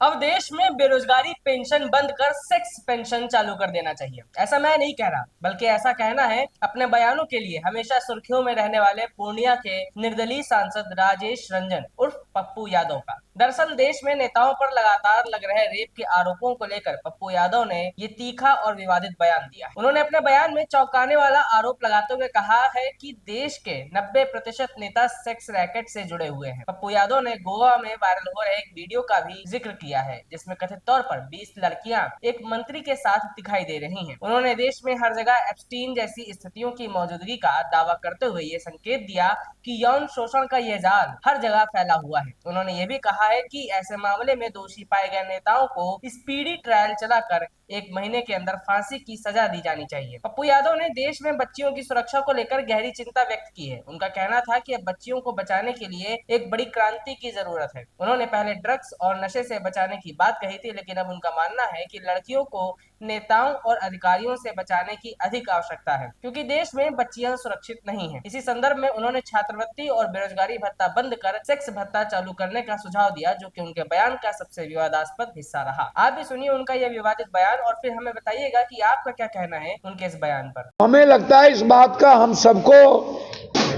अब देश में बेरोजगारी पेंशन बंद कर सेक्स पेंशन चालू कर देना चाहिए। ऐसा मैं नहीं कह रहा, बल्कि ऐसा कहना है अपने बयानों के लिए हमेशा सुर्खियों में रहने वाले पूर्णिया के निर्दलीय सांसद राजेश रंजन उर्फ पप्पू यादव का। दरअसल देश में नेताओं पर लगातार लग रहे रेप के आरोपों को लेकर पप्पू यादव ने ये तीखा और विवादित बयान दिया। उन्होंने अपने बयान में चौंकाने वाला आरोप लगाते हुए कहा है कि देश के 90% नेता सेक्स रैकेट से जुड़े हुए हैं। पप्पू यादव ने गोवा में वायरल हो रहे एक वीडियो का भी जिक्र किया है, जिसमें कथित तौर पर 20 लड़कियां एक मंत्री के साथ दिखाई दे रही हैं। उन्होंने देश में हर जगह एप्स्टीन जैसी स्थितियों की मौजूदगी का दावा करते हुए ये संकेत दिया कि यौन शोषण का ये जाल हर जगह फैला हुआ है। उन्होंने ये भी कहा है कि ऐसे मामले में दोषी पाए गए नेताओं को स्पीडी ट्रायल चलाकर 1 महीने के अंदर फांसी की सजा दी जानी चाहिए। पप्पू यादव ने देश में बच्चियों की सुरक्षा को लेकर गहरी चिंता व्यक्त की है। उनका कहना था कि अब बच्चियों को बचाने के लिए एक बड़ी क्रांति की जरूरत है। उन्होंने पहले ड्रग्स और नशे से बचाने की बात कही थी, लेकिन अब उनका मानना है कि लड़कियों को नेताओं और अधिकारियों से बचाने की अधिक आवश्यकता है, क्योंकि देश में बच्चियां सुरक्षित नहीं हैं। इसी संदर्भ में उन्होंने छात्रवृत्ति और बेरोजगारी भत्ता बंद कर सेक्स भत्ता चालू करने का सुझाव दिया, जो कि उनके बयान का सबसे विवादास्पद हिस्सा रहा। आप भी सुनिए उनका यह विवादित बयान और फिर हमें बताइएगा कि आपका क्या कहना है उनके इस बयान पर। हमें लगता है इस बात का हम सबको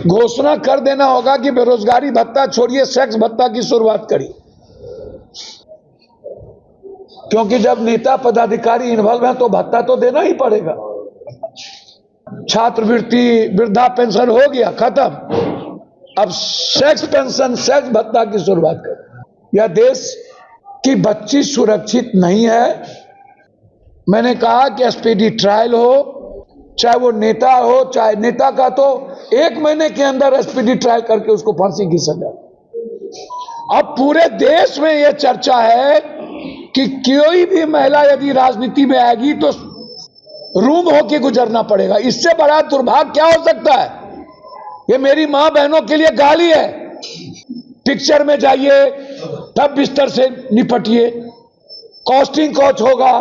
घोषणा कर देना होगा कि बेरोजगारी भत्ता छोड़िए, सेक्स भत्ता की शुरुआत करिए, क्योंकि जब नेता पदाधिकारी इन्वॉल्व है तो भत्ता तो देना ही पड़ेगा। छात्रवृत्ति, वृद्धा पेंशन हो गया खत्म, अब सेक्स पेंशन, सेक्स भत्ता की शुरुआत करें। यह देश की बच्ची सुरक्षित नहीं है। मैंने कहा कि स्पीडी ट्रायल हो, चाहे वो नेता हो, चाहे नेता का तो 1 महीने के अंदर स्पीडी ट्रायल करके उसको फांसी की सजा। अब पूरे देश में यह चर्चा है कि कोई भी महिला यदि राजनीति में आएगी तो रूम होके गुजरना पड़ेगा। इससे बड़ा दुर्भाग्य क्या हो सकता है? ये मेरी मां बहनों के लिए गाली है। पिक्चर में जाइए, तब बिस्तर से निपटिए, कॉस्टिंग कोच होगा,